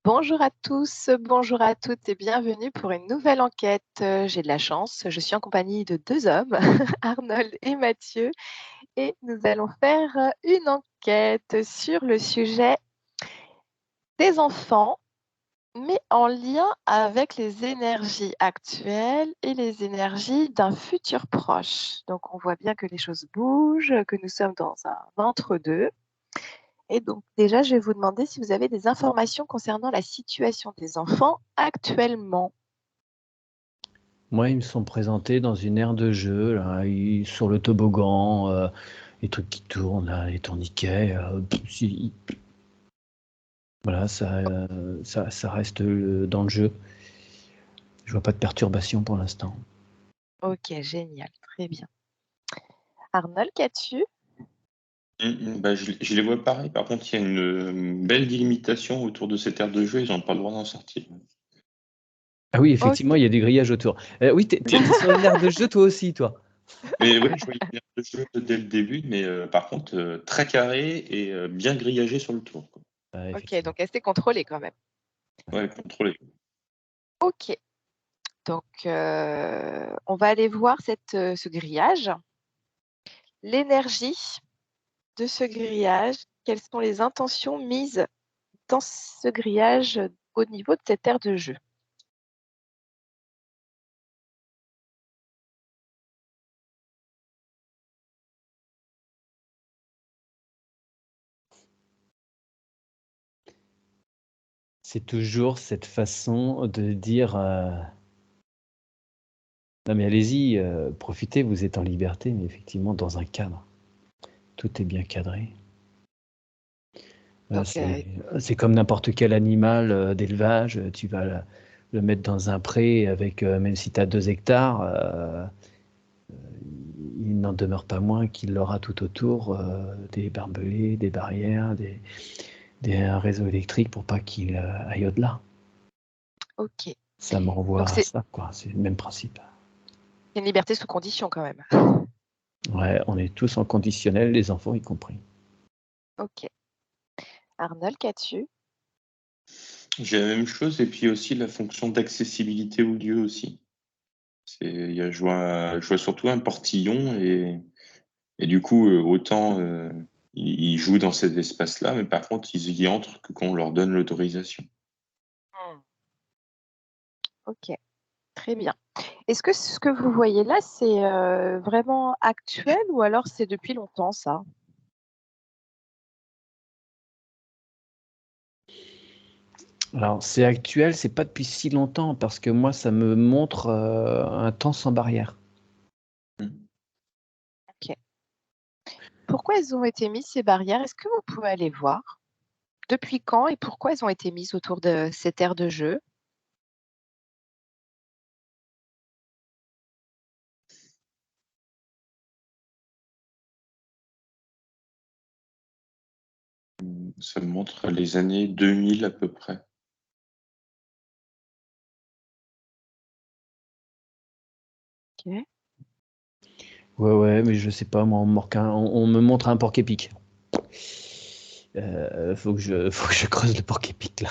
Bonjour à tous, bonjour à toutes et bienvenue pour une nouvelle enquête. J'ai de la chance, je suis en compagnie de 2 hommes, Arnold et Mathieu, et nous allons faire, une enquête sur le sujet des enfants, mais en lien avec les énergies actuelles et les énergies d'un futur proche. Donc on voit bien que les choses bougent, que nous sommes dans un entre-deux. Et donc déjà, je vais vous demander si vous avez des informations concernant la situation des enfants actuellement. Moi, ils me sont présentés dans une aire de jeu, là, sur le toboggan, les trucs qui tournent, là, les tourniquets. Voilà, ça reste dans le jeu. Je vois pas de perturbation pour l'instant. OK, génial, très bien. Arnold, qu'as-tu? Bah, je les vois pareil. Par contre, il y a une belle délimitation autour de cette aire de jeu. Ils n'ont pas le droit d'en sortir. Ah oui, effectivement, OK. il y a des grillages autour. Oui, t'es sur une aire de jeu, toi aussi, toi. Mais ouais, je voyais une aire de jeu dès le début, mais par contre, très carré et bien grillagé sur le tour, quoi. Ouais, OK, effectivement. donc assez contrôlé quand même. Ouais, contrôlé. OK, donc on va aller voir ce grillage. L'énergie de ce grillage, quelles sont les intentions mises dans ce grillage, au niveau de cette aire de jeu? C'est toujours cette façon de dire non, mais allez-y, profitez, vous êtes en liberté, mais effectivement, dans un cadre. Tout est bien cadré. Donc C'est comme n'importe quel animal d'élevage, tu vas le mettre dans un pré avec, même si tu as 2 hectares, il n'en demeure pas moins qu'il aura tout autour des barbelés, des barrières, un réseau électrique pour pas qu'il aille au-delà. OK, Ça me renvoie donc à c'est ça, quoi. C'est le même principe. une liberté sous condition quand même? Ouais, on est tous en conditionnel, les enfants y compris. OK. Arnold, qu'as-tu? J'ai la même chose et puis aussi la fonction d'accessibilité au lieu aussi. Je vois surtout un portillon et du coup, autant ils jouent dans cet espace-là, mais par contre, ils y entrent que quand on leur donne l'autorisation. Mmh. OK, très bien. Est-ce que ce que vous voyez là, c'est, vraiment actuel ou alors c'est depuis longtemps ça? Alors c'est actuel, c'est pas depuis si longtemps parce que moi ça me montre, un temps sans barrière. Mmh. OK. Pourquoi elles ont été mises ces barrières? Est-ce que vous pouvez aller voir? Depuis quand et pourquoi elles ont été mises autour de cette aire de jeu? Ça me montre les années 2000 à peu près. OK. Ouais, mais je sais pas, moi on me montre un porc-épic. Faut que je creuse le porc-épic là.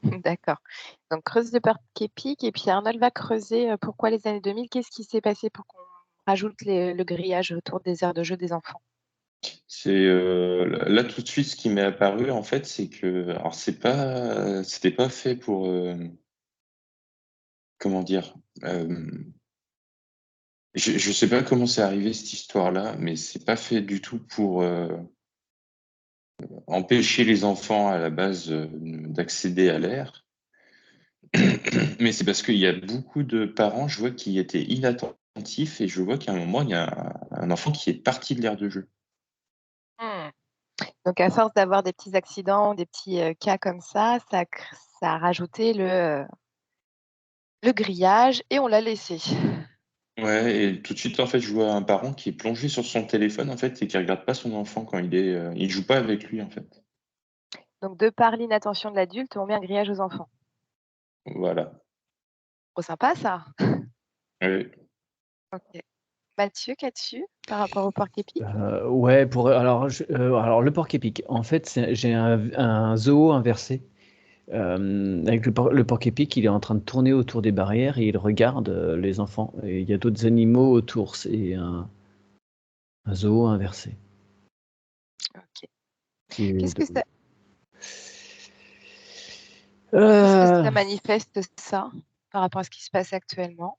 D'accord. Donc creuse le porc-épic et puis Arnold va creuser, pourquoi les années 2000? Qu'est-ce qui s'est passé pour qu'on rajoute le grillage autour des aires de jeu des enfants? Là tout de suite ce qui m'est apparu en fait, c'est que alors c'était pas fait pour, comment dire? Je sais pas comment c'est arrivé cette histoire-là, mais c'est pas fait du tout pour, empêcher les enfants à la base, d'accéder à l'air. Mais c'est parce qu'il y a beaucoup de parents, je vois, qui étaient inattentifs et je vois qu'à un moment, il y a un enfant qui est parti de l'aire de jeu. Mmh. Donc à force d'avoir des petits accidents, des petits, cas comme ça a rajouté le grillage et on l'a laissé. Ouais et tout de suite, en fait, je vois un parent qui est plongé sur son téléphone, en fait, et qui regarde pas son enfant quand il joue pas avec lui, en fait. Donc de par l'inattention de l'adulte, on met un grillage aux enfants. Voilà. Trop sympa ça. Oui. OK. Mathieu, qu'as-tu par rapport au porc-épic? Ouais, alors le porc-épic, en fait, j'ai un zoo inversé. Avec le porc-épic, il est en train de tourner autour des barrières et il regarde les enfants. Et il y a d'autres animaux autour. C'est un zoo inversé. Ok. Qui est Qu'est-ce que de- ça, qu'est-ce que Euh, ça manifeste, ça, par rapport à ce qui se passe actuellement?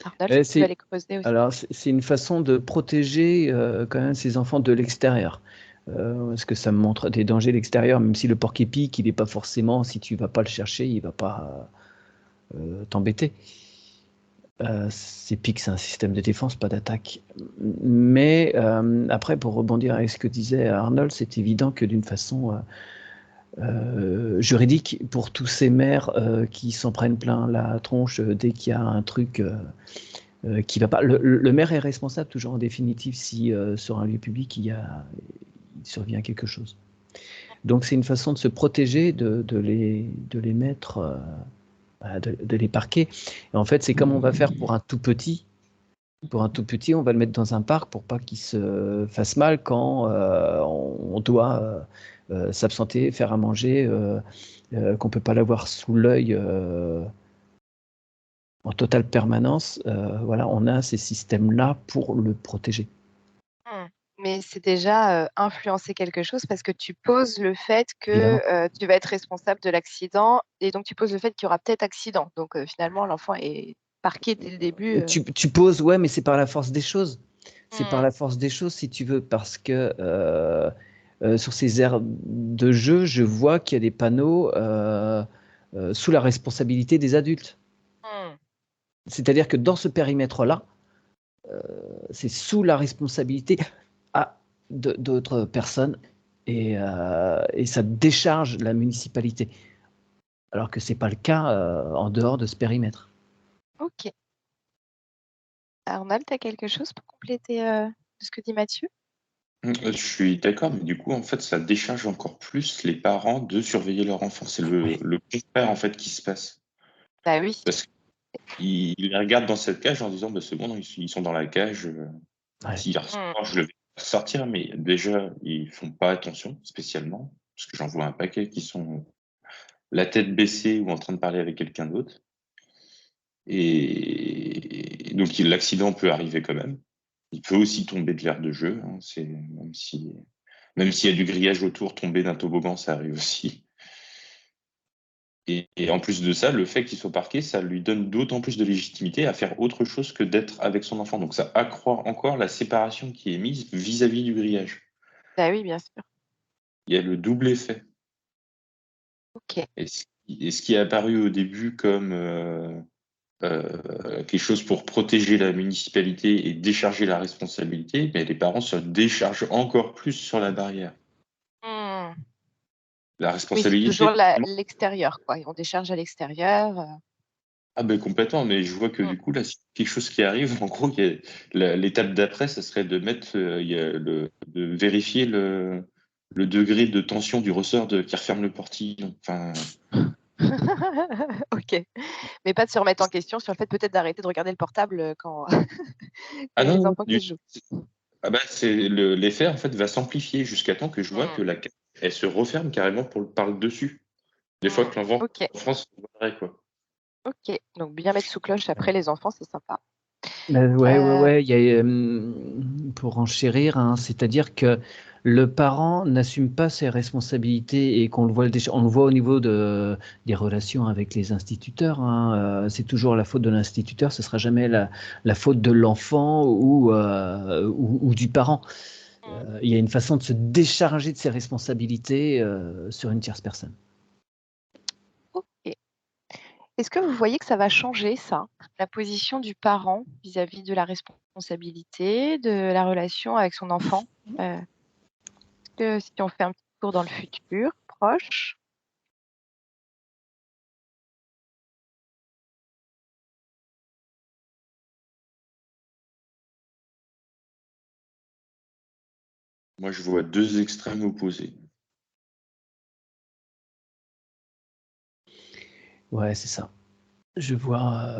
Arnold, mais si tu veux c'est aller creuser aussi. alors c'est une façon de protéger quand même ces enfants de l'extérieur. Parce que ça me montre des dangers de l'extérieur, même si le porc-épic, il n'est pas forcément, si tu vas pas le chercher, il va pas t'embêter. Ces pics, c'est un système de défense, pas d'attaque. Mais après, pour rebondir avec ce que disait Arnold, c'est évident que d'une façon juridique, pour tous ces maires qui s'en prennent plein la tronche dès qu'il y a un truc qui va pas. Le maire est responsable toujours en définitive si sur un lieu public il survient quelque chose. Donc c'est une façon de se protéger, de les mettre, de les parquer. Et en fait, c'est comme on va faire pour un tout petit. Pour un tout petit, on va le mettre dans un parc pour pas qu'il se fasse mal quand on doit s'absenter, faire à manger, qu'on peut pas l'avoir sous l'œil en totale permanence. Voilà, on a ces systèmes-là pour le protéger. Hmm. Mais c'est déjà influencer quelque chose parce que tu poses le fait que Évidemment. tu vas être responsable de l'accident et donc tu poses le fait qu'il y aura peut-être accident. Donc finalement, l'enfant est parqué dès le début. Tu poses, ouais, mais c'est par la force des choses. C'est par Hmm. la force des choses, si tu veux, parce que sur ces aires de jeu, je vois qu'il y a des panneaux sous la responsabilité des adultes. Hmm. C'est-à-dire que dans ce périmètre-là, c'est sous la responsabilité d'autres personnes et ça décharge la municipalité. Alors que ce n'est pas le cas en dehors de ce périmètre. Ok. Arnold, tu as quelque chose pour compléter ce que dit Mathieu? Je suis d'accord, mais du coup, en fait, ça décharge encore plus les parents de surveiller leur enfant. C'est Ouais. le contraire, en fait, qui se passe. Bah oui. Parce qu'ils les regardent dans cette cage en disant, bah, c'est bon, non, ils sont dans la cage. Ouais. S'il Hmm. ressort, je le vais sortir, mais déjà, ils font pas attention spécialement. Parce que j'en vois un paquet qui sont la tête baissée ou en train de parler avec quelqu'un d'autre. Et donc, l'accident peut arriver quand même. Il peut aussi tomber de l'aire de jeu, hein, même s'il y a du grillage autour, tomber d'un toboggan, ça arrive aussi. Et en plus de ça, le fait qu'il soit parqué, ça lui donne d'autant plus de légitimité à faire autre chose que d'être avec son enfant. Donc ça accroît encore la séparation qui est mise vis-à-vis du grillage. Bah oui, bien sûr. Il y a le double effet. Ok. Et ce qui est apparu au début comme quelque chose pour protéger la municipalité et décharger la responsabilité, mais les parents se déchargent encore plus sur la barrière. Hmm. La Oui, c'est toujours responsabilité. l'extérieur, quoi. On décharge à l'extérieur. Ah ben complètement, mais je vois que Hmm. du coup, là, c'est quelque chose qui arrive. En gros, l'étape d'après, ça serait de mettre, de vérifier le degré de tension du ressort qui referme le portillon. Enfin, Ok. Mais pas de se remettre en question sur le fait peut-être d'arrêter de regarder le portable quand ah il y a non, les non, enfants qui jouent. ah ben, l'effet en fait va s'amplifier jusqu'à temps que je vois Hmm. que la cage, elle se referme carrément par le dessus. Des fois Hmm. que Ok. l'enfant se voudrait, quoi. Ok. Donc bien mettre sous cloche après les enfants, c'est sympa. Ouais, ouais, Euh, ouais. Il y a, pour enchérir, hein, c'est-à-dire que le parent n'assume pas ses responsabilités et qu'on le voit, on le voit au niveau des relations avec les instituteurs. Hein, c'est toujours la faute de l'instituteur, ce sera jamais la faute de l'enfant ou du parent. Il y a une façon de se décharger de ses responsabilités sur une tierce personne. ok. Est-ce que vous voyez que ça va changer, ça, la position du parent vis-à-vis de la responsabilité, de la relation avec son enfant? Est-ce que si on fait un petit tour dans le futur proche, Moi, je vois deux extrêmes opposés. Ouais, c'est ça. Je vois.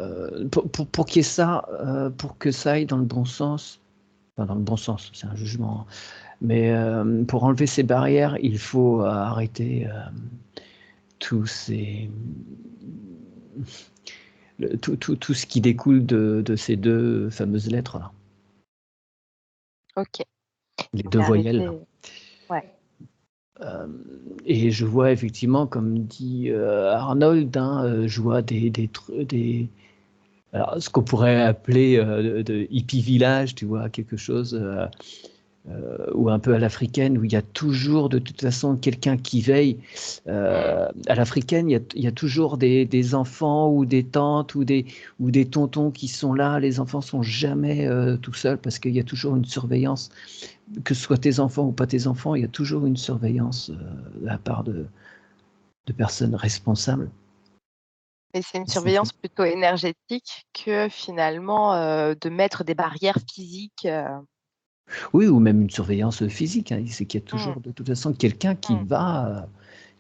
Pour qu'il y ait ça, pour que ça aille dans le bon sens, enfin dans le bon sens, c'est un jugement, hein, mais pour enlever ces barrières, il faut arrêter. tous ces, tout ce qui découle de ces deux fameuses lettres-là, Ok. les Donc deux voyelles. arrêtez. Ouais. Et je vois effectivement, comme dit Arnold, je vois alors, ce qu'on pourrait appeler de hippie village, tu vois, quelque chose, ou un peu à l'africaine, où il y a toujours de toute façon quelqu'un qui veille. À l'africaine, il y a toujours des enfants ou des tantes ou des tontons qui sont là. Les enfants sont jamais tout seuls parce qu'il y a toujours une surveillance. Que ce soit tes enfants ou pas tes enfants, il y a toujours une surveillance de la part de personnes responsables. Mais c'est une Ils sont surveillance plutôt énergétique que finalement de mettre des barrières physiques. Oui, ou même une surveillance physique. C'est qu'il y a Mm, toujours de toute façon quelqu'un qui mm, va,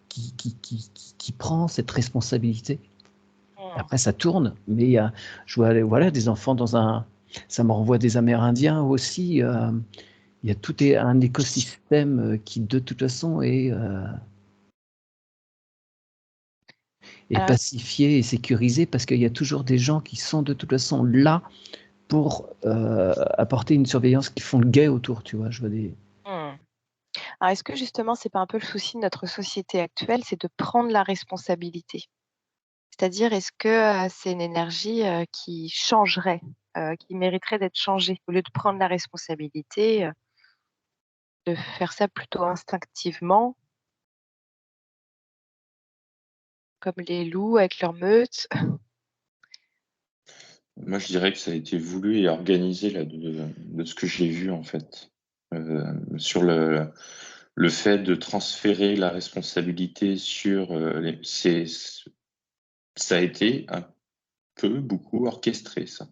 qui prend cette responsabilité. mm. Après, ça tourne, mais je vois voilà, des enfants dans un. Ça me renvoie des Amérindiens aussi. Il y a tout un écosystème qui, de toute façon, est Alors, pacifié et sécurisé parce qu'il y a toujours des gens qui sont de toute façon là pour apporter une surveillance qui font le guet autour, tu vois. Je vois des. mm. Alors, est-ce que justement, c'est pas un peu le souci de notre société actuelle, c'est de prendre la responsabilité? C'est-à-dire, est-ce que c'est une énergie qui changerait, qui mériterait d'être changée, au lieu de prendre la responsabilité, de faire ça plutôt instinctivement, comme les loups avec leur meute? Moi, je dirais que ça a été voulu et organisé là, de ce que j'ai vu, en fait. Sur le fait de transférer la responsabilité sur ça a été un peu, beaucoup orchestré, ça.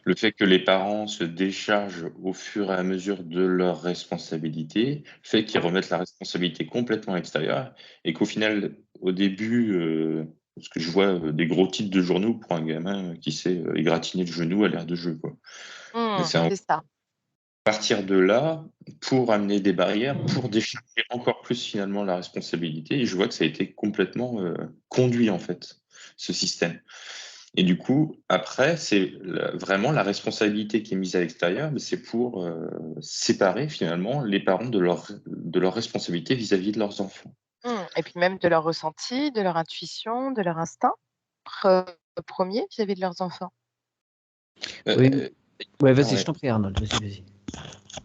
Le fait que les parents se déchargent au fur et à mesure de leurs responsabilités fait qu'ils remettent la responsabilité complètement extérieure et qu'au final, au début, parce que je vois des gros titres de journaux pour un gamin qui s'est égratigné le genou à l'air de jeu, quoi. Mais c'est à C'est ça. partir de là, pour amener des barrières, pour décharger encore plus finalement la responsabilité. Et je vois que ça a été complètement conduit, en fait, ce système. Et du coup, après, c'est vraiment la responsabilité qui est mise à l'extérieur, mais c'est pour séparer finalement les parents de leur responsabilité vis-à-vis de leurs enfants. Et puis même de leur ressenti, de leur intuition, de leur instinct, pre 1er vis-à-vis de leurs enfants. Oui, ouais, vas-y, je Ouais. t'en prie, Arnold, vas-y.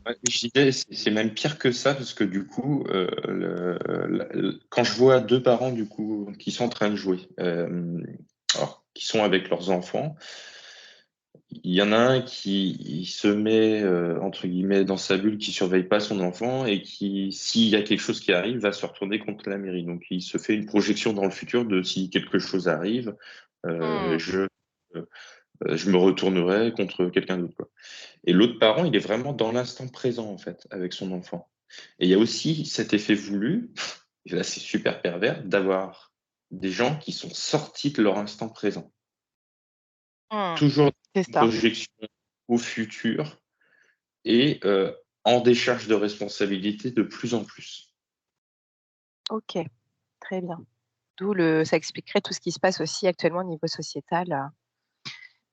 Ouais, je disais, c'est même pire que ça, parce que du coup, quand je vois deux parents du coup qui sont en train de jouer, alors qui sont avec leurs enfants, il y en a un qui il se met entre guillemets dans sa bulle, qui surveille pas son enfant et qui, s'il y a quelque chose qui arrive, va se retourner contre la mairie. Donc il se fait une projection dans le futur de si quelque chose arrive, Mmh. je me retournerai contre quelqu'un d'autre, quoi. Et l'autre parent, il est vraiment dans l'instant présent, en fait, avec son enfant. Et il y a aussi cet effet voulu, et là c'est super pervers, d'avoir des gens qui sont sortis de leur instant présent. Mmh. Toujours C'est une ça. projection au futur et en décharge de responsabilité de plus en plus. OK, très bien. Ça expliquerait tout ce qui se passe aussi actuellement au niveau sociétal.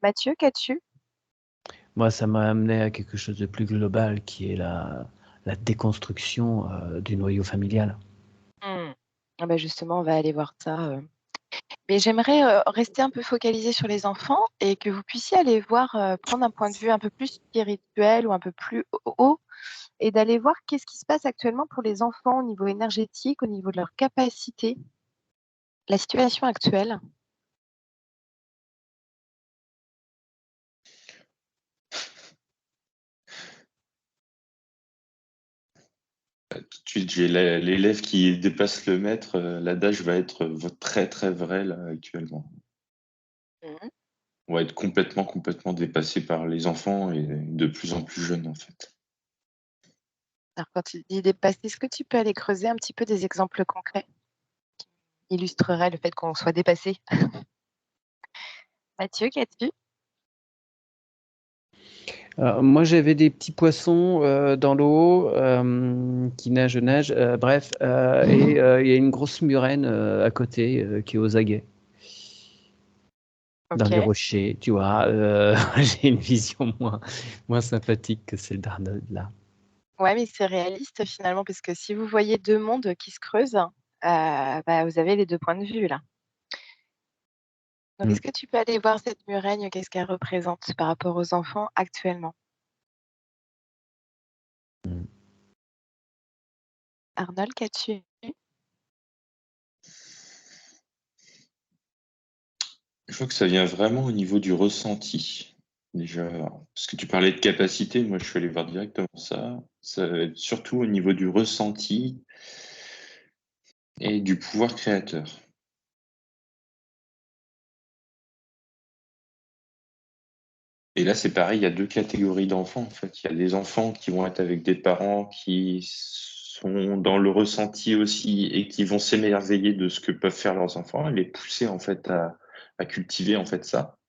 Mathieu, qu'as-tu? Moi, ça m'a amené à quelque chose de plus global qui est la déconstruction du noyau familial. Mmh. Ah bah, justement, on va aller voir ça. Mais j'aimerais, rester un peu focalisée sur les enfants et que vous puissiez aller voir, prendre un point de vue un peu plus spirituel ou un peu plus haut et d'aller voir qu'est-ce qui se passe actuellement pour les enfants au niveau énergétique, au niveau de leur capacité, la situation actuelle. Tout de suite, j'ai l'élève qui dépasse le maître, l'adage va être très très vrai là actuellement. Mmh. On va être complètement dépassé par les enfants et de plus en plus jeunes en fait. Alors quand tu dis dépasser, est-ce que tu peux aller creuser un petit peu des exemples concrets qui illustreraient le fait qu'on soit dépassé? Mathieu, qu'as-tu? Moi, j'avais des petits poissons dans l'eau qui nagent. Bref, et il y a une grosse murène à côté qui est aux aguets, dans les Ok. rochers. Tu vois, j'ai une vision moins sympathique que celle d'Arnold là. Ouais, mais c'est réaliste finalement, parce que si vous voyez deux mondes qui se creusent, bah, vous avez les deux points de vue là. Donc, Mm. est-ce que tu peux aller voir cette murène, qu'est-ce qu'elle représente par rapport aux enfants actuellement? Mm. Arnold, qu'as-tu? Je crois que ça vient vraiment au niveau du ressenti. Déjà, parce que tu parlais de capacité, moi je suis allé voir directement ça. Ça va être surtout au niveau du ressenti et du pouvoir créateur. Et là, c'est pareil, il y a deux catégories d'enfants en fait. Il y a des enfants qui vont être avec des parents qui sont dans le ressenti aussi et qui vont s'émerveiller de ce que peuvent faire leurs enfants et les pousser en fait à cultiver en fait ça.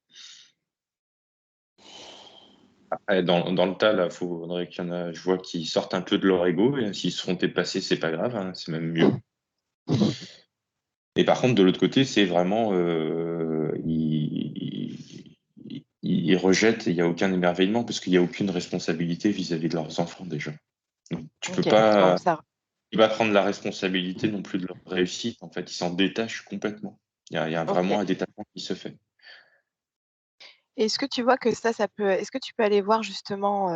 Dans le tas, là, faudrait qu'il y en a, je vois, qui sortent un peu de leur ego, et s'ils se font dépasser, c'est pas grave, hein, c'est même mieux. Et par contre, de l'autre côté, c'est vraiment, ils rejettent, et il n'y a aucun émerveillement, parce qu'il n'y a aucune responsabilité vis-à-vis de leurs enfants, déjà. Donc, tu peux Ok, pas, donc ça. il va prendre la responsabilité non plus de leur réussite, en fait, ils s'en détachent complètement. Il y a Ok. vraiment un détachement qui se fait. Est-ce que tu vois que ça peut. Est-ce que tu peux aller voir justement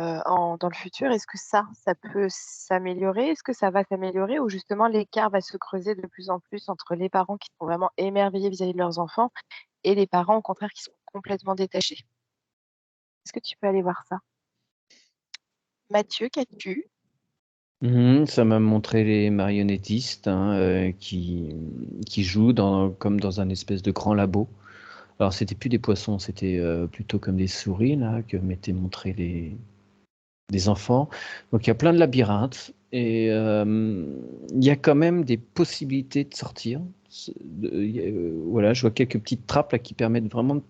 dans le futur, est-ce que ça peut s'améliorer? Est-ce que ça va s'améliorer ou justement l'écart va se creuser de plus en plus entre les parents qui sont vraiment émerveillés vis-à-vis de leurs enfants et les parents au contraire qui sont complètement détachés? Est-ce que tu peux aller voir ça? Mathieu, qu'as-tu? Ça m'a montré les marionnettistes hein, qui jouent comme dans un espèce de grand labo. Alors, c'était plus des poissons, c'était plutôt comme des souris là, que m'étaient montrés des enfants. Donc, il y a plein de labyrinthes et il y a quand même des possibilités de sortir. Voilà, je vois quelques petites trappes là, qui permettent vraiment de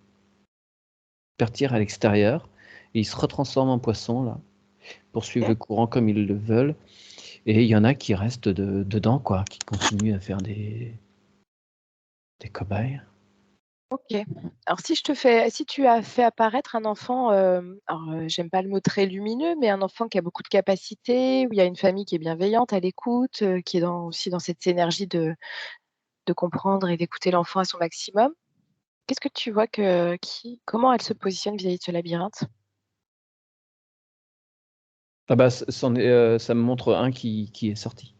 partir à l'extérieur. Et ils se retransforment en poissons là, pour suivre Ok. le courant comme ils le veulent. Et il y en a qui restent dedans, quoi, qui continuent à faire des cobayes. Ok. Alors si tu as fait apparaître un enfant, alors j'aime pas le mot très lumineux, mais un enfant qui a beaucoup de capacités, où il y a une famille qui est bienveillante, à l'écoute, qui est aussi dans cette énergie de comprendre et d'écouter l'enfant à son maximum. Qu'est-ce que tu vois comment elle se positionne vis-à-vis de ce labyrinthe? Ah bah, ça me montre un qui est sorti.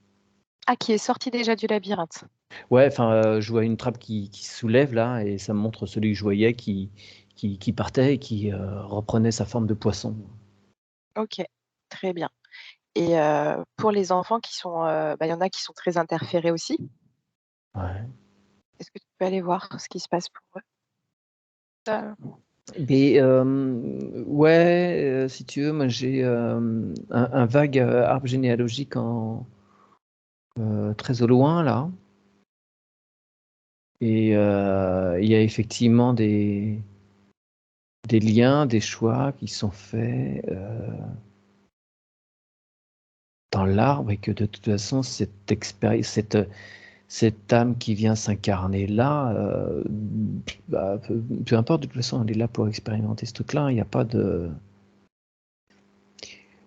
Ah, qui est sorti déjà du labyrinthe. Ouais, enfin, je vois une trappe qui se soulève là, et ça me montre celui que je voyais qui partait et qui reprenait sa forme de poisson. Ok, très bien. Et pour les enfants bah, il y en a qui sont très interférés aussi. Ouais. Est-ce que tu peux aller voir ce qui se passe pour eux? Euh, Mais ouais, si tu veux, moi j'ai un vague arbre généalogique très au loin là, et il y a effectivement des liens, des choix qui sont faits dans l'arbre, et que de toute façon cette expérience, cette âme qui vient s'incarner là, bah, peu importe, de toute façon elle est là pour expérimenter ce truc-là. Il n'y a pas de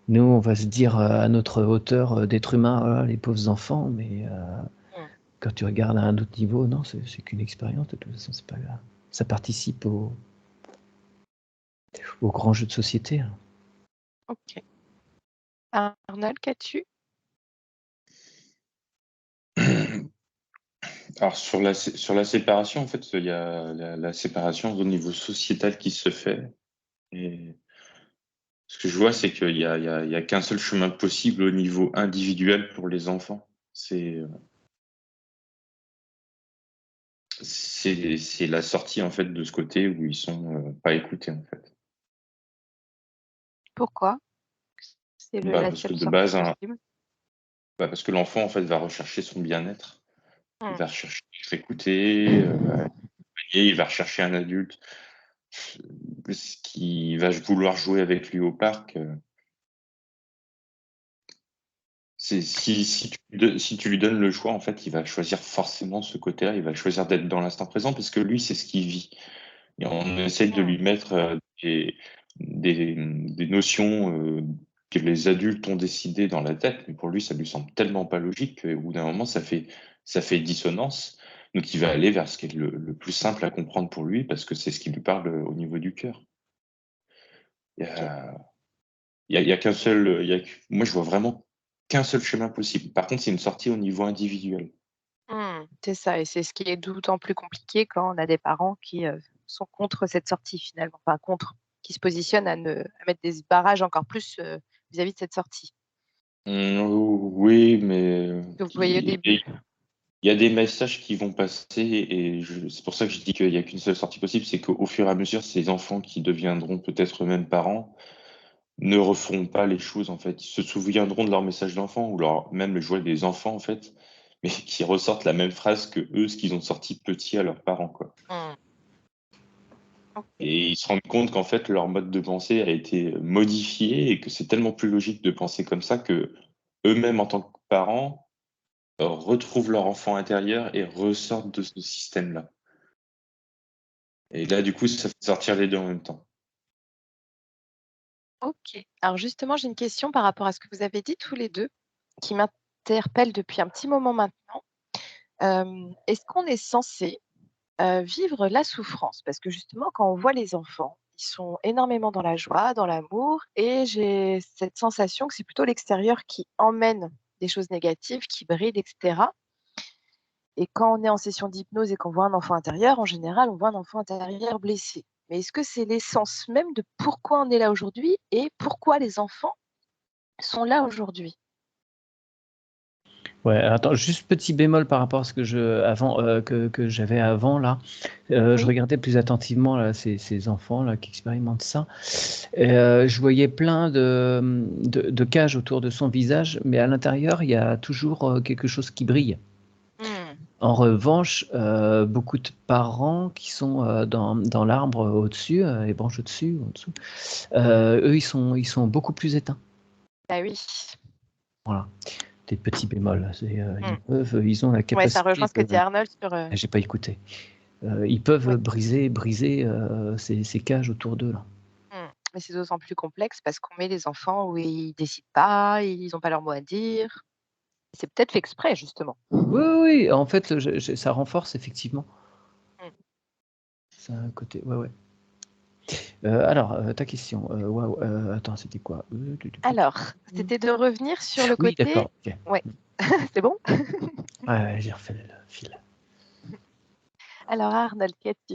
Nous, on va se dire à notre hauteur d'être humain, voilà, les pauvres enfants, mais hmm, quand tu regardes à un autre niveau, non, c'est qu'une expérience, de toute façon, c'est pas grave. Ça participe au grand jeu de société, hein. ok. Arnold, qu'as-tu? Alors sur la séparation, en fait, il y a la séparation au niveau sociétal qui se fait. Et ce que je vois, c'est qu'il y a qu'un seul chemin possible au niveau individuel pour les enfants. C'est la sortie en fait de ce côté où ils sont pas écoutés en fait. Pourquoi? C'est Bah, la parce que seule de sortie base, hein, possible. parce que l'enfant en fait va rechercher son bien-être. Il Hmm, va rechercher être écouté, et il va rechercher un adulte. qui va vouloir jouer avec lui au parc. Si tu lui donnes le choix, en fait, il va choisir forcément ce côté-là. Il va choisir d'être dans l'instant présent parce que lui, c'est ce qu'il vit. Et on essaye de lui mettre des notions que les adultes ont décidées dans la tête, mais pour lui, ça lui semble tellement pas logique qu'au bout d'un moment, ça fait dissonance. Donc, il va aller vers ce qui est le plus simple à comprendre pour lui parce que c'est ce qui lui parle au niveau du cœur. Il y Ok. a, il y a qu'un seul. Moi, je vois vraiment qu'un seul chemin possible. Par contre, c'est une sortie au niveau individuel. C'est ça et c'est ce qui est d'autant plus compliqué quand on a des parents qui, sont contre cette sortie finalement, enfin contre, qui se positionnent à mettre des barrages encore plus, vis-à-vis de cette sortie. Oui, mais Que vous voyez au il début. y a des messages qui vont passer et c'est pour ça que je dis qu'il n'y a qu'une seule sortie possible, c'est qu'au fur et à mesure, ces enfants qui deviendront peut-être eux-mêmes parents ne referont pas les choses en fait. Ils se souviendront de leur message d'enfant ou même le jouet des enfants en fait, mais qui ressortent la même phrase que eux, ce qu'ils ont sorti petit à leurs parents quoi. Mmh. OK. Et ils se rendent compte qu'en fait leur mode de pensée a été modifié et que c'est tellement plus logique de penser comme ça que eux-mêmes en tant que parents retrouvent leur enfant intérieur et ressortent de ce système-là. Et là, du coup, ça fait sortir les deux en même temps. OK. Alors justement, j'ai une question par rapport à ce que vous avez dit tous les 2, qui m'interpelle depuis un petit moment maintenant. Est-ce qu'on est censé, vivre la souffrance? Parce que justement, quand on voit les enfants, ils sont énormément dans la joie, dans l'amour et j'ai cette sensation que c'est plutôt l'extérieur qui emmène des choses négatives, qui bride et cetera et quand on est en session d'hypnose et qu'on voit un enfant intérieur, en général, on voit un enfant intérieur blessé. Mais est-ce que c'est l'essence même de pourquoi on est là aujourd'hui et pourquoi les enfants sont là aujourd'hui? Ouais, attends, juste petit bémol par rapport à ce que j'avais avant là. Je Oui? regardais plus attentivement là, ces enfants là qui expérimentent ça. Et, je voyais plein de cages autour de son visage, mais à l'intérieur, il y a toujours quelque chose qui brille. Mmh. En revanche, beaucoup de parents qui sont dans l'arbre au-dessus, les branches au-dessus, en dessous, eux, ils sont beaucoup plus éteints. Bah oui. Voilà, des petits bémols. Mmh. Ils ont la Ouais, ça capacité rejoint ce que dit de. Arnold sur, Ah, j'ai pas écouté. Ils peuvent ouais. briser ces cages autour d'eux là. Mmh. Mais c'est d'autant plus complexe parce qu'on met les enfants où ils décident pas, ils ont pas leur mot à dire. C'est peut-être fait exprès justement. Oui, oui, oui, en fait, ça renforce effectivement. Mmh. Ça a un côté, ouais, ouais. Alors, ta question, waouh, attends, c'était quoi? Alors, c'était de revenir sur le Oui, côté d'accord, OK. ouais, c'est bon? Ouais, j'ai refait le fil. Alors Arnold, qu'as-tu?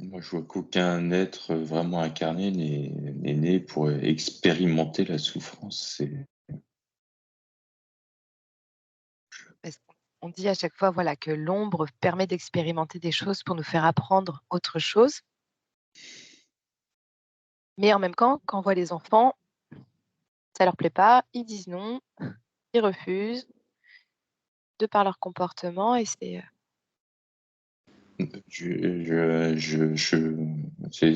Moi, je vois qu'aucun être vraiment incarné n'est né pour expérimenter la souffrance. Parce qu'on dit à chaque fois, voilà, que l'ombre permet d'expérimenter des choses pour nous faire apprendre autre chose. Mais en même temps, quand on voit les enfants, ça leur plaît pas, ils disent non, ils refusent de par leur comportement et c'est,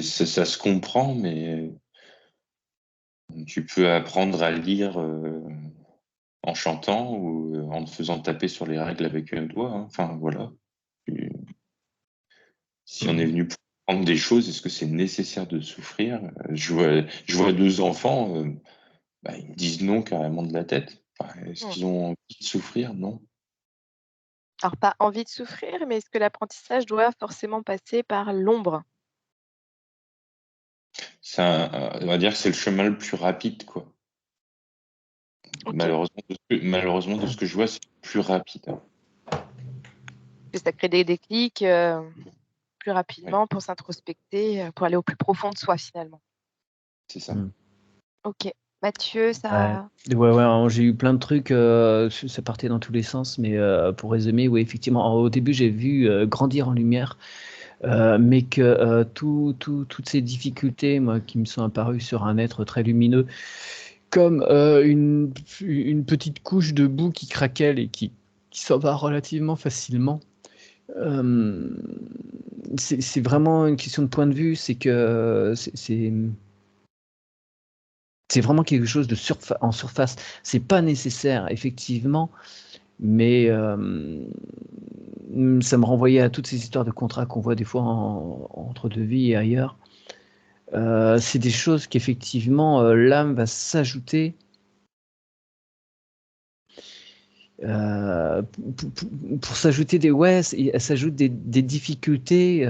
Ça se comprend, mais tu peux apprendre à lire en chantant ou en te faisant taper sur les règles avec un doigt, hein. Enfin, voilà. Tu- Si on est venu pour apprendre des choses, est-ce que c'est nécessaire de souffrir? Je vois deux enfants, bah, ils me disent non carrément de la tête. Enfin, est-ce mmh. qu'ils ont envie de souffrir? Non. Alors pas envie de souffrir, mais est-ce que l'apprentissage doit forcément passer par l'ombre? On va dire que c'est le chemin le plus rapide, quoi. OK. Malheureusement, de ce que je vois, c'est le plus rapide, hein. Que ça crée des déclics, plus Ouais, rapidement pour s'introspecter, pour aller au plus profond de soi finalement. c'est ça. Mmh. OK. Mathieu, Ouais. ça Ouais, ouais, alors j'ai eu plein de trucs, ça partait dans tous les sens, mais pour résumer, oui, effectivement, au début, j'ai vu grandir en lumière, mais que toutes ces difficultés, moi, qui me sont apparues sur un être très lumineux, comme une petite couche de boue qui craquelle et qui qui s'en va relativement facilement. C'est vraiment une question de point de vue, c'est que c'est vraiment quelque chose de en surface. C'est pas nécessaire, effectivement, mais ça me renvoyait à toutes ces histoires de contrats qu'on voit des fois entre devis et ailleurs. C'est des choses qu'effectivement, l'âme va s'ajouter pour s'ajouter elle s'ajoute des difficultés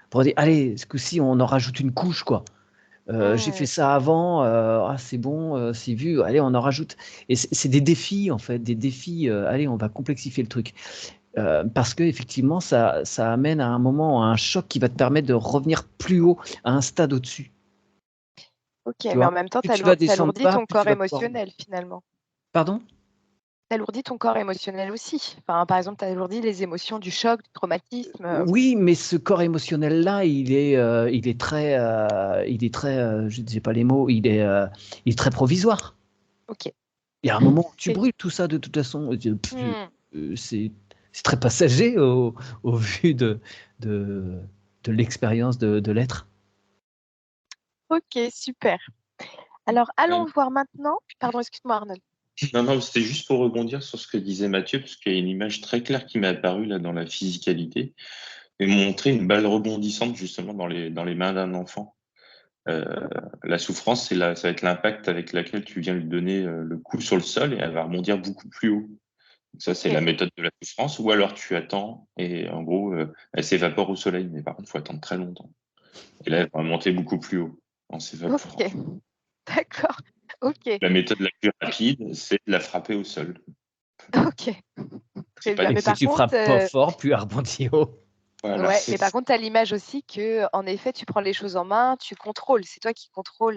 pour dire allez, ce coup-ci on en rajoute une couche quoi. J'ai fait ça avant, c'est bon, c'est vu, allez on en rajoute. Et c'est des défis en fait, des défis. Allez, on va complexifier le truc parce que effectivement ça amène à un moment à un choc qui va te permettre de revenir plus haut, à un stade au-dessus. Ok, Tu mais vois, en même temps, plus tu vas descendre t'alourdis bas, ton plus tu corps vas pouvoir. émotionnel finalement. Pardon? T'alourdis ton corps émotionnel aussi. Enfin, par exemple, t'alourdis les émotions du choc, du traumatisme. Oui, mais ce corps émotionnel-là, il est très, je ne sais pas les mots, il est très provisoire. Ok. Il y a un moment où tu Et- brûles tout ça de toute façon. Hmm. C'est très passager au vu de l'expérience de l'être. Ok, super. Alors, allons voir maintenant. Pardon, excuse-moi, Arnold. Non, c'était juste pour rebondir sur ce que disait Mathieu, parce qu'il y a une image très claire qui m'est apparue là dans la physicalité, et montrer une balle rebondissante justement dans les mains d'un enfant. La souffrance, ça va être l'impact avec laquelle tu viens lui donner le coup sur le sol et elle va rebondir beaucoup plus haut. Donc ça, c'est la méthode de la souffrance. Ou alors tu attends et en gros, elle s'évapore au soleil. Mais par contre, il faut attendre très longtemps. Et là, elle va monter beaucoup plus haut en s'évaporant. Ok, d'accord. Ok, La méthode la plus rapide, c'est de la frapper au sol. ok. C'est Très pas bien. les Mais Plus par tu contre, frappes pas fort, plus elle rebondit haut. Voilà, ouais, mais par contre, tu as l'image aussi que, en effet, tu prends les choses en main, tu contrôles. C'est toi qui contrôles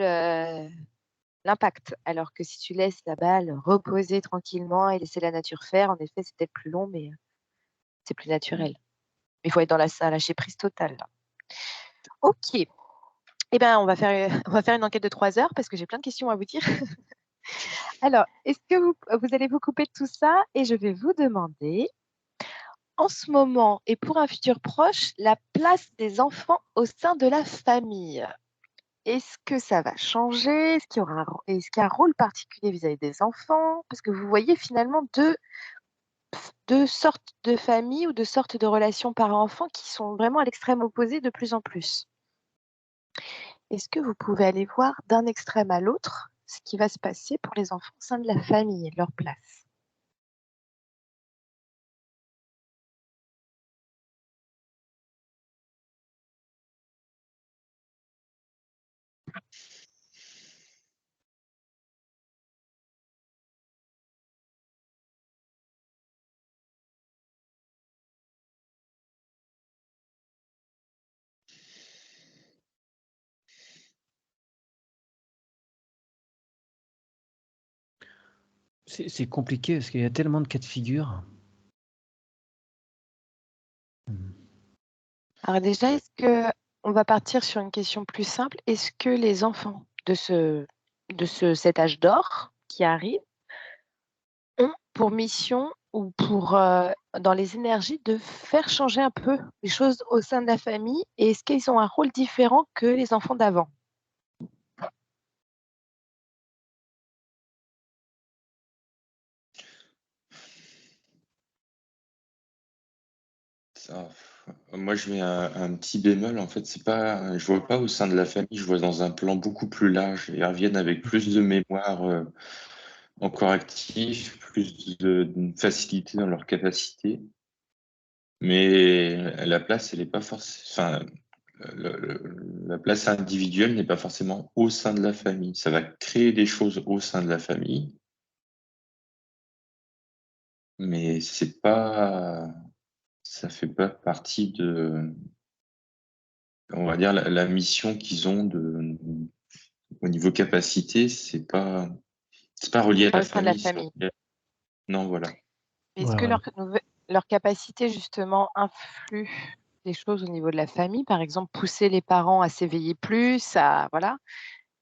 l'impact. Alors que si tu laisses la balle reposer tranquillement et laisser la nature faire, en effet, c'est peut-être plus long, mais c'est plus naturel. Il faut être dans la lâcher prise totale. Là. Ok. Eh bien, on va faire une enquête de 3 heures parce que j'ai plein de questions à vous dire. Alors, est-ce que vous allez vous couper de tout ça et je vais vous demander, en ce moment et pour un futur proche, la place des enfants au sein de la famille. Est-ce que ça va changer? Est-ce qu'il y a un rôle particulier vis-à-vis des enfants? Parce que vous voyez finalement deux sortes de familles ou deux sortes de relations parents-enfants qui sont vraiment à l'extrême opposé de plus en plus. Est-ce que vous pouvez aller voir d'un extrême à l'autre ce qui va se passer pour les enfants au sein de la famille et leur place? C'est compliqué parce qu'il y a tellement de cas de figure. Alors déjà, on va partir sur une question plus simple. Est-ce que les enfants de cet âge d'or qui arrive ont pour mission ou dans les énergies de faire changer un peu les choses au sein de la famille? Et est-ce qu'ils ont un rôle différent que les enfants d'avant? Ça, moi, je mets un petit bémol. En fait, je vois pas au sein de la famille, je vois dans un plan beaucoup plus large. Ils reviennent avec plus de mémoire encore active, plus de facilité dans leur capacité. Mais la place, elle est pas forcément. Enfin, la place individuelle n'est pas forcément au sein de la famille. Ça va créer des choses au sein de la famille, mais ça fait pas partie de, on va dire, la mission qu'ils ont au niveau capacité, c'est pas relié à Pas la au sein de la famille. famille. Non, voilà. Est-ce Ouais, que ouais. leur capacité, justement, influe des choses au niveau de la famille? Par exemple, pousser les parents à s'éveiller plus, voilà.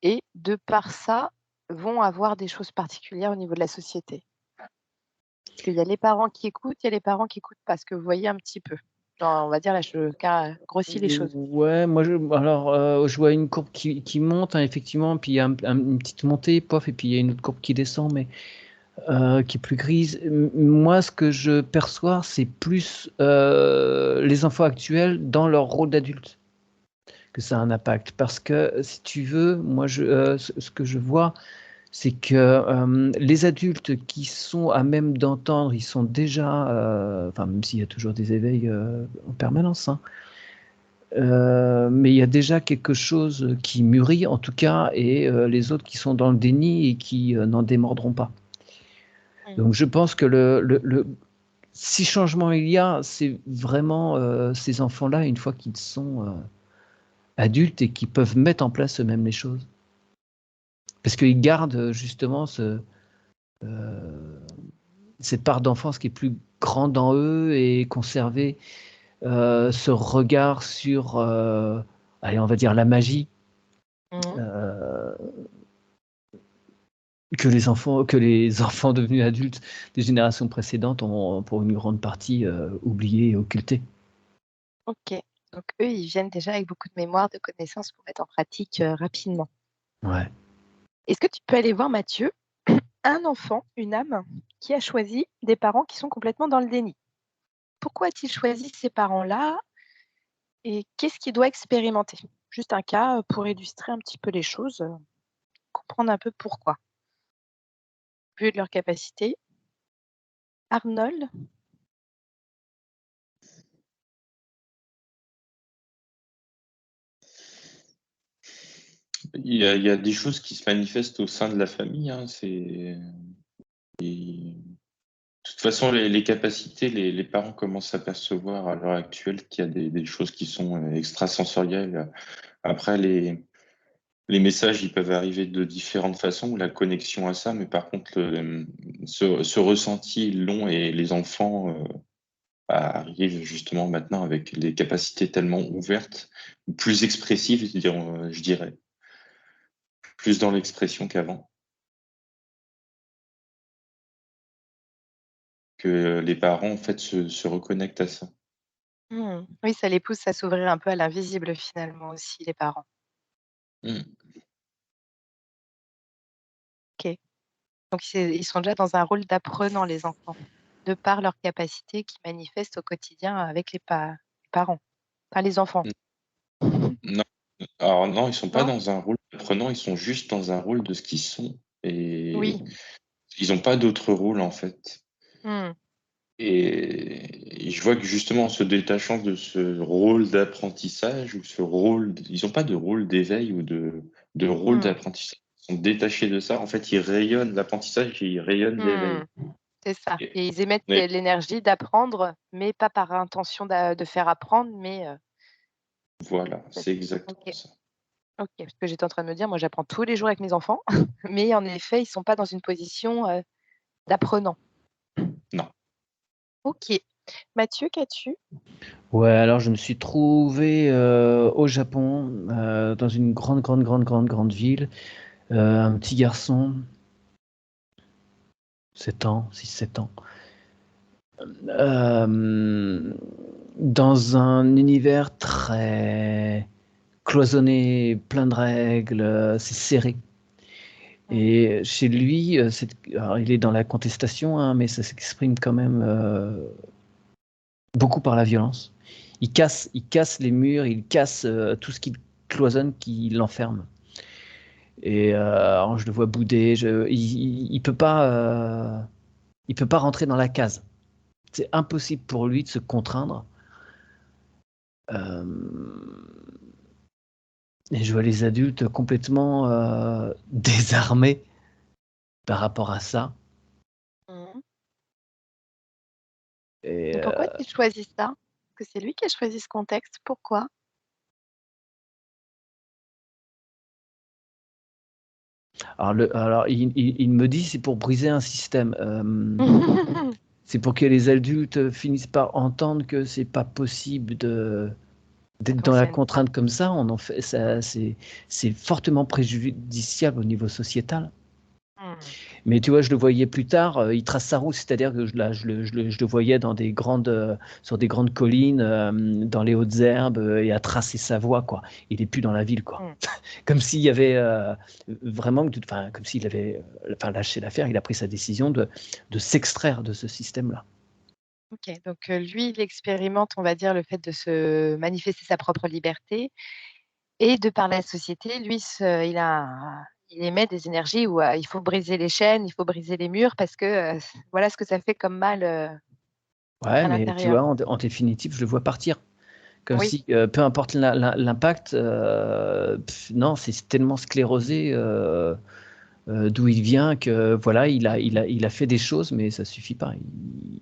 Et de par ça, vont avoir des choses particulières au niveau de la société. Parce qu'il y a les parents qui écoutent, il y a les parents qui écoutent pas, ce que vous voyez un petit peu. Genre, on va dire là, je grossis les choses. Ouais, moi, je vois une courbe qui monte, hein, effectivement, puis il y a une petite montée, pof, et puis il y a une autre courbe qui descend, mais qui est plus grise. Moi, ce que je perçois, c'est plus les enfants actuels dans leur rôle d'adulte que ça a un impact. Parce que, si tu veux, moi, ce que je vois, c'est que les adultes qui sont à même d'entendre, ils sont déjà, enfin, même s'il y a toujours des éveils en permanence, hein, mais il y a déjà quelque chose qui mûrit, en tout cas, et les autres qui sont dans le déni et qui n'en démordront pas. Donc, je pense que si changement il y a, c'est vraiment ces enfants-là, une fois qu'ils sont adultes et qui peuvent mettre en place eux-mêmes les choses. Parce qu'ils gardent justement cette part d'enfance qui est plus grande en eux et conserver ce regard sur, allez, on va dire la magie que les enfants devenus adultes des générations précédentes ont pour une grande partie oublié et occulté. Ok. Donc eux, ils viennent déjà avec beaucoup de mémoire, de connaissances pour mettre en pratique rapidement. Ouais. Est-ce que tu peux aller voir, Mathieu, un enfant, une âme, qui a choisi des parents qui sont complètement dans le déni? Pourquoi a-t-il choisi ces parents-là et qu'est-ce qu'il doit expérimenter? Juste un cas pour illustrer un petit peu les choses, comprendre un peu pourquoi. Vu de leur capacité. Arnold? Il y a des choses qui se manifestent au sein de la famille. Hein, de toute façon, les capacités, les parents commencent à percevoir à l'heure actuelle qu'il y a des choses qui sont extrasensorielles. Après, les messages, ils peuvent arriver de différentes façons, la connexion à ça, mais par contre, ce ressenti long et les enfants arrivent justement maintenant avec les capacités tellement ouvertes, plus expressives, je dirais, plus dans l'expression qu'avant, que les parents en fait se reconnectent à ça. Oui, ça les pousse à s'ouvrir un peu à l'invisible finalement aussi, les parents. Mm. OK. Donc ils sont déjà dans un rôle d'apprenant, les enfants, de par leurs capacités qui manifestent au quotidien avec les parents, enfin les enfants. Non, alors non, ils sont pas Non? dans un rôle d'apprenant, ils sont juste dans un rôle de ce qu'ils sont et Oui. ils n'ont pas d'autre rôle en fait. Mmh. Et je vois que justement, en se détachant de ce rôle d'apprentissage ou ce rôle, ils n'ont pas de rôle d'éveil ou de rôle Mmh. d'apprentissage. Ils sont détachés de ça. En fait, ils rayonnent l'apprentissage et ils rayonnent l'éveil. Mmh. C'est ça Et- et ils émettent mais l'énergie d'apprendre, mais pas par intention de faire apprendre, mais voilà, ça c'est exactement OK, ça. OK. Parce que j'étais en train de me dire, moi j'apprends tous les jours avec mes enfants, mais en effet, ils sont pas dans une position, d'apprenant. Non. OK. Mathieu, qu'as-tu? Ouais, alors je me suis trouvé au Japon, dans une grande ville, un petit garçon, 7 ans, 6-7 ans, euh, dans un univers très cloisonné, plein de règles, c'est serré. Mmh. Et chez lui, alors il est dans la contestation, hein, mais ça s'exprime quand même beaucoup par la violence. Il casse les murs, il casse tout ce qui cloisonne, qui l'enferme. Et alors je le vois bouder. Il peut pas rentrer dans la case. C'est impossible pour lui de se contraindre. Et je vois les adultes complètement désarmés par rapport à ça. Mmh. Et Et pourquoi a-t-il choisi ça? Parce que c'est lui qui a choisi ce contexte. Pourquoi? alors il me dit c'est pour briser un système. C'est pour que les adultes finissent par entendre que c'est pas possible Ça d'être dans la fonctionne pas. contrainte comme ça. On en fait ça, c'est fortement préjudiciable au niveau sociétal. Mais tu vois, je le voyais plus tard, il trace sa route, c'est-à-dire que je le voyais sur des grandes collines, dans les hautes herbes, et à tracer sa voie, quoi. Il est plus dans la ville, quoi. Mm. Comme s'il y avait vraiment, enfin, comme s'il avait lâché l'affaire, il a pris sa décision de s'extraire de ce système-là. Ok, donc lui, il expérimente, on va dire, le fait de se manifester sa propre liberté et de par la société, lui, il émet des énergies où il faut briser les chaînes, il faut briser les murs parce que voilà ce que ça fait comme mal Ouais, à mais tu l'intérieur. vois, en définitive, je le vois partir. Comme Oui, si, peu importe l'impact, non, c'est tellement sclérosé, d'où il vient que voilà, il a fait des choses, mais ça suffit pas.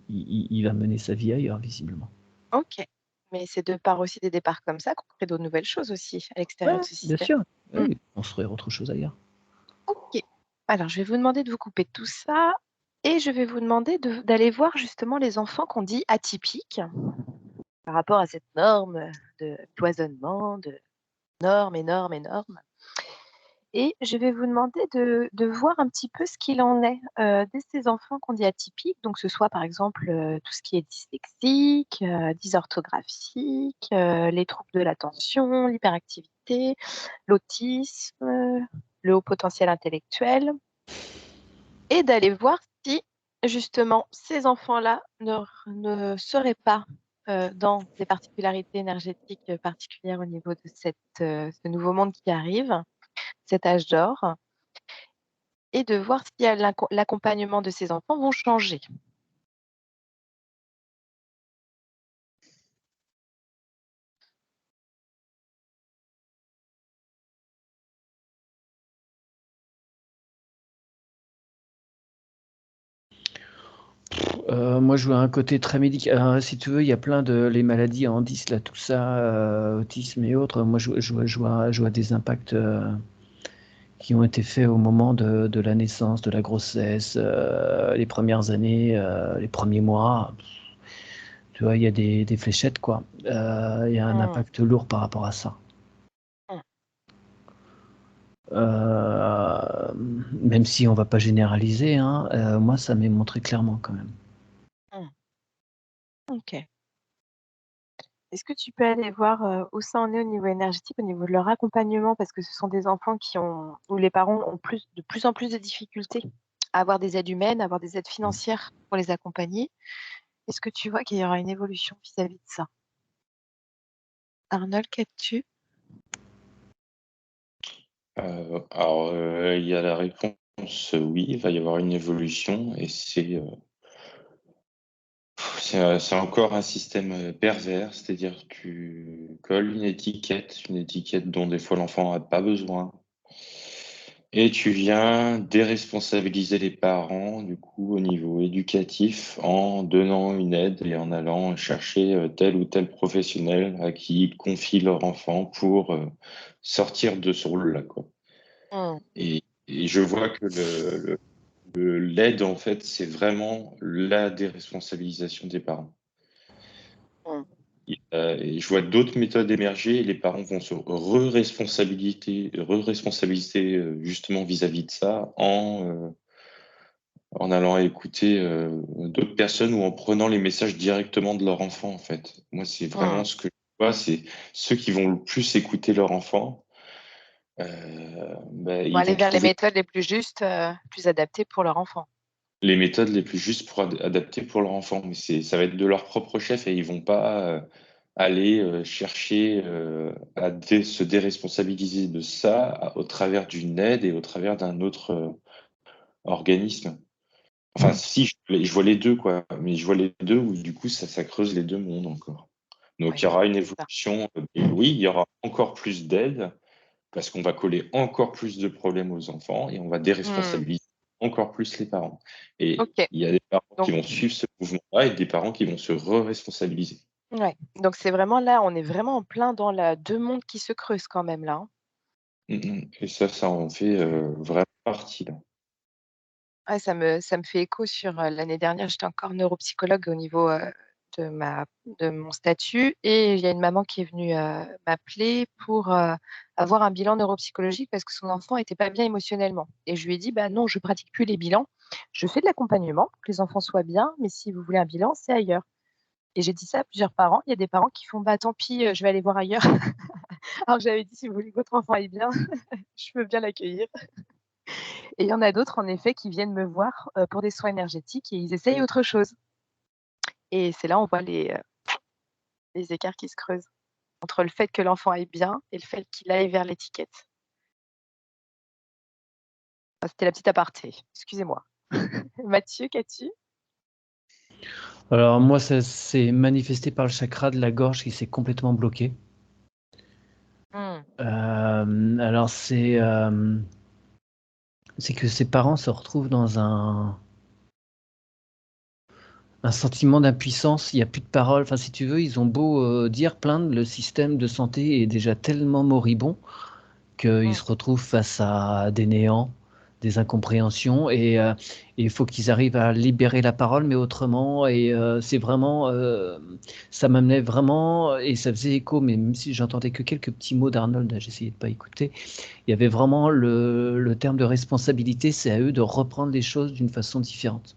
Il va mener sa vie ailleurs, visiblement. ok. Mais c'est de par aussi des départs comme ça qu'on crée de nouvelles choses aussi à l'extérieur Ouais, de ce bien système. sûr. Mm. Oui, construire autre chose ailleurs. Ok. Alors, je vais vous demander de vous couper tout ça et je vais vous demander d'aller voir justement les enfants qu'on dit atypiques par rapport à cette norme de cloisonnement, de normes, énormes, énormes. Et je vais vous demander de voir un petit peu ce qu'il en est de ces enfants qu'on dit atypiques. Donc, ce soit par exemple tout ce qui est dyslexique, dysorthographique, les troubles de l'attention, l'hyperactivité, l'autisme, le haut potentiel intellectuel, et d'aller voir si justement ces enfants-là ne seraient pas dans des particularités énergétiques particulières au niveau de ce nouveau monde qui arrive, cet âge d'or, et de voir si l'accompagnement de ces enfants vont changer. Moi, je vois un côté très médical. Si tu veux, il y a plein de les maladies en 10 là, tout ça, autisme et autres. Moi, je vois des impacts qui ont été faits au moment de la naissance, de la grossesse, les premières années, les premiers mois. Tu vois, il y a des fléchettes, quoi. Il y a un Mmh. impact lourd par rapport à ça. Mmh. Même si on va pas généraliser, hein, moi, ça m'est montré clairement quand même. Mmh. Ok. Est-ce que tu peux aller voir où ça en est au niveau énergétique, au niveau de leur accompagnement, parce que ce sont des enfants où les parents ont de plus en plus de difficultés à avoir des aides humaines, à avoir des aides financières pour les accompagner. Est-ce que tu vois qu'il y aura une évolution vis-à-vis de ça? Arnold, qu'as-tu? Il y a la réponse, oui, il va y avoir une évolution et c'est encore un système pervers, c'est-à-dire que tu colles une étiquette dont des fois l'enfant n'a pas besoin, et tu viens déresponsabiliser les parents, du coup, au niveau éducatif, en donnant une aide et en allant chercher tel ou tel professionnel à qui ils confient leur enfant pour sortir de ce rôle-là, quoi. Mmh. Et je vois que l'aide, en fait, c'est vraiment la déresponsabilisation des parents. Mmh. Et je vois d'autres méthodes émerger et les parents vont se re-responsabiliser justement vis-à-vis de ça en allant écouter d'autres personnes ou en prenant les messages directement de leur enfant, en fait. Moi, c'est vraiment Mmh. ce que je vois, c'est ceux qui vont le plus écouter leur enfant, Vont ils aller vont vers les trouver méthodes les plus justes, plus adaptées pour leur enfant. les méthodes les plus justes pour adapter pour leur enfant. Mais ça va être de leur propre chef et ils vont pas aller chercher se déresponsabiliser de ça au travers d'une aide et au travers d'un autre organisme. Enfin, si, je vois les deux, quoi. Mais je vois les deux où du coup, ça creuse les deux mondes encore. Donc, il y Oui, aura une c'est ça. évolution. Et oui, il y aura encore plus d'aide parce qu'on va coller encore plus de problèmes aux enfants et on va Mmh. déresponsabiliser encore plus les parents. Et Ok. il y a des parents qui Donc, vont suivre ce mouvement-là et des parents qui vont se re-responsabiliser. ouais. Donc c'est vraiment là, on est vraiment en plein dans deux mondes qui se creusent quand même là, hein. Et ça en fait vraiment partie, là. Ouais, ça me fait écho sur l'année dernière, j'étais encore neuropsychologue au niveau de mon statut et il y a une maman qui est venue, m'appeler pour, avoir un bilan neuropsychologique parce que son enfant était pas bien émotionnellement et je lui ai dit: «Bah non, je pratique plus les bilans. Je fais de l'accompagnement pour que les enfants soient bien, mais si vous voulez un bilan, c'est ailleurs». Et j'ai dit ça à plusieurs parents. Il y a des parents qui font: «Bah tant pis, je vais aller voir ailleurs». Alors que j'avais dit: «Si vous voulez que votre enfant aille bien, je veux bien l'accueillir». Et il y en a d'autres en effet qui viennent me voir, pour des soins énergétiques et ils essayent autre chose. Et c'est là on voit les écarts qui se creusent entre le fait que l'enfant aille bien et le fait qu'il aille vers l'étiquette. Ah, c'était la petite aparté, excusez-moi. Mathieu, qu'as-tu? Alors moi, ça s'est manifesté par le chakra de la gorge qui s'est complètement bloqué. Mmh. Alors c'est que ses parents se retrouvent dans un sentiment d'impuissance. Il y a plus de parole. Enfin, si tu veux, ils ont beau, dire, plaindre, le système de santé est déjà tellement moribond qu'ils Mmh. se retrouvent face à des néants, des incompréhensions et il faut qu'ils arrivent à libérer la parole, mais autrement et c'est vraiment, ça m'amenait vraiment et ça faisait écho, mais même si j'entendais que quelques petits mots d'Arnold, j'essayais de pas écouter. Il y avait vraiment le terme de responsabilité, c'est à eux de reprendre les choses d'une façon différente.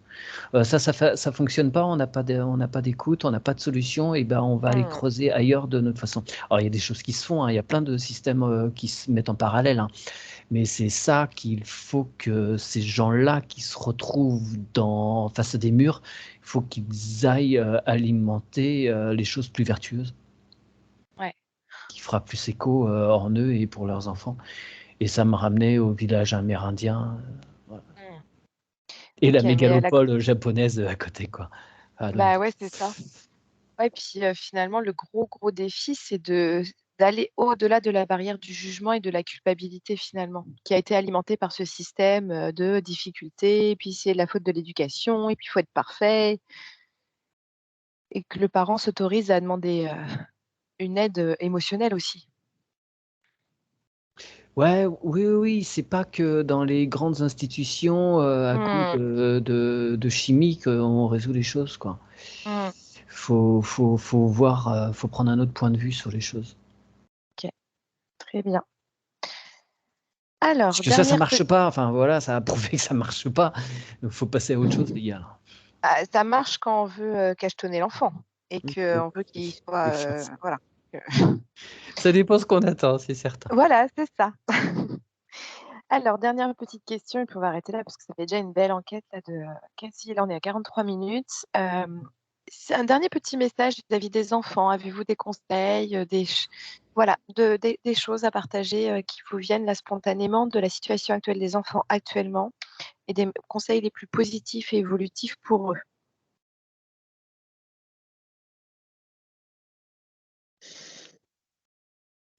Ça fonctionne pas, on n'a pas d'écoute, on n'a pas de solution et ben, on va aller Mmh. creuser ailleurs de notre façon. Alors il y a des choses qui se font, hein, il y a plein de systèmes, qui se mettent en parallèle, hein, mais c'est ça qu'il faut que ces gens-là qui se retrouvent face à des murs, il faut qu'ils aillent, alimenter, les choses plus vertueuses, Ouais. qui fera plus écho, en eux et pour leurs enfants et ça me ramenait au village amérindien, voilà Mmh. et la OK, mais à la co mégalopole, japonaise, à côté, quoi. Ah non. bah, ouais, c'est ça. Ouais, puis, finalement, le gros défi, c'est d'aller au-delà de la barrière du jugement et de la culpabilité, finalement, qui a été alimentée par ce système, de difficultés, et puis c'est la faute de l'éducation, et puis il faut être parfait et que le parent s'autorise à demander, une aide, émotionnelle aussi. Ouais, oui, oui, oui, c'est pas que dans les grandes institutions, à coup Mmh. de chimie qu'on résout les choses, quoi. Mmh. Faut voir, faut prendre un autre point de vue sur les choses. OK, très bien. Parce Alors, que ça dernière marche pas, enfin voilà, ça a prouvé que ça marche pas, donc faut passer à autre chose les gars, là. ça marche quand on veut, cachetonner l'enfant et Oui, qu'on veut qu'il soit, enfin, voilà, ça dépend ce qu'on attend, c'est certain. voilà, c'est ça. Alors, dernière petite question et puis on va arrêter là parce que ça fait déjà une belle enquête là de, quasi là on est à 43 minutes. C'est un dernier petit message vis-à-vis des enfants. Avez-vous des conseils, voilà, des choses à partager, qui vous viennent là spontanément de la situation actuelle des enfants actuellement et des conseils les plus positifs et évolutifs pour eux?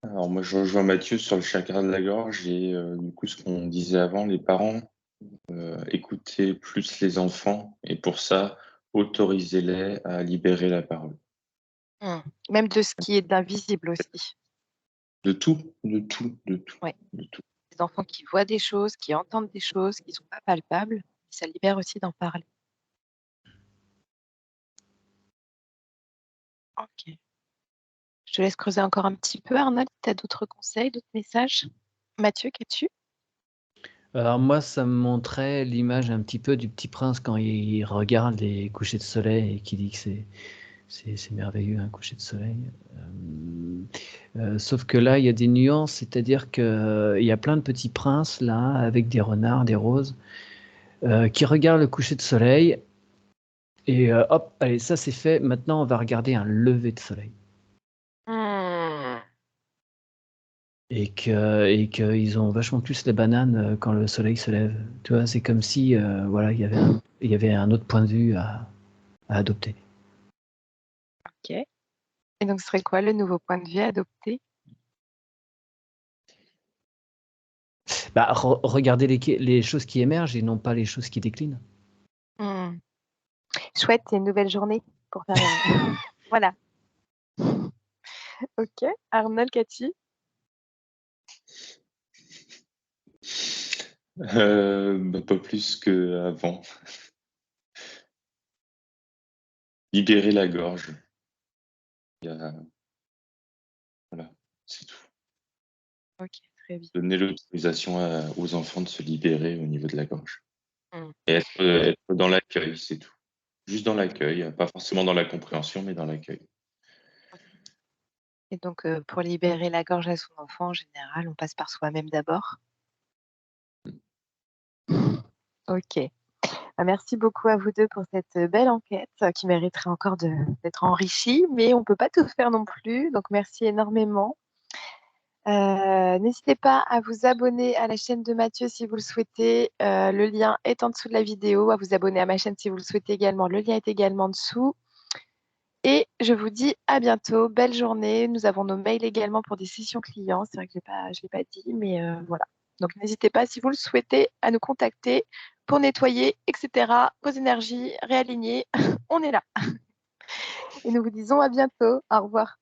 Alors moi, je rejoins Mathieu sur le chakra de la gorge et du coup, ce qu'on disait avant, les parents, écouter plus les enfants et pour ça, autorisez-les à libérer la parole. Mmh. Même de ce qui est d'invisible aussi. De tout, de tout, de tout, Ouais. de tout. Les enfants qui voient des choses, qui entendent des choses qui sont pas palpables, ça libère aussi d'en parler. OK. Je te laisse creuser encore un petit peu, Arnold, tu as d'autres conseils, d'autres messages? Mathieu, qu'as-tu? Alors moi, ça me montrait l'image un petit peu du Petit Prince quand il regarde les couchers de soleil et qu'il dit que c'est merveilleux un coucher de soleil. Sauf que là, il y a des nuances, c'est-à-dire qu'il y a plein de petits princes là, avec des renards, des roses, qui regardent le coucher de soleil et hop, allez, ça c'est fait, maintenant on va regarder un lever de soleil. Mmh. Et qu'ils ont vachement plus les bananes, quand le soleil se lève. Tu vois? C'est comme si, voilà, il y avait un autre point de vue à adopter. OK, et donc ce serait quoi le nouveau point de vue à adopter? Bah, regarder les choses qui émergent et non pas les choses qui déclinent. Mmh. Chouette, c'est une nouvelle journée pour faire, voilà. OK. Arnold, qu'as-tu? Bah, pas plus qu'avant. libérer la gorge. Voilà, c'est tout. Ok, très bien. Donner l'autorisation aux enfants de se libérer au niveau de la gorge. Mm. Et être dans l'accueil, c'est tout. Juste dans l'accueil, pas forcément dans la compréhension, mais dans l'accueil. Et donc, pour libérer la gorge à son enfant, en général, on passe par soi-même d'abord. Ok. Merci beaucoup à vous deux pour cette belle enquête qui mériterait encore d'être enrichie, mais on ne peut pas tout faire non plus. Donc, merci énormément. N'hésitez pas à vous abonner à la chaîne de Mathieu si vous le souhaitez. Le lien est en dessous de la vidéo. À vous abonner à ma chaîne si vous le souhaitez également. Le lien est également en dessous. Et je vous dis à bientôt. Belle journée. Nous avons nos mails également pour des sessions clients. C'est vrai que je ne l'ai pas dit, mais voilà. Donc, n'hésitez pas, si vous le souhaitez, à nous contacter pour nettoyer, etc. Vos énergies, réaligner. On est là. Et nous vous disons à bientôt. Au revoir.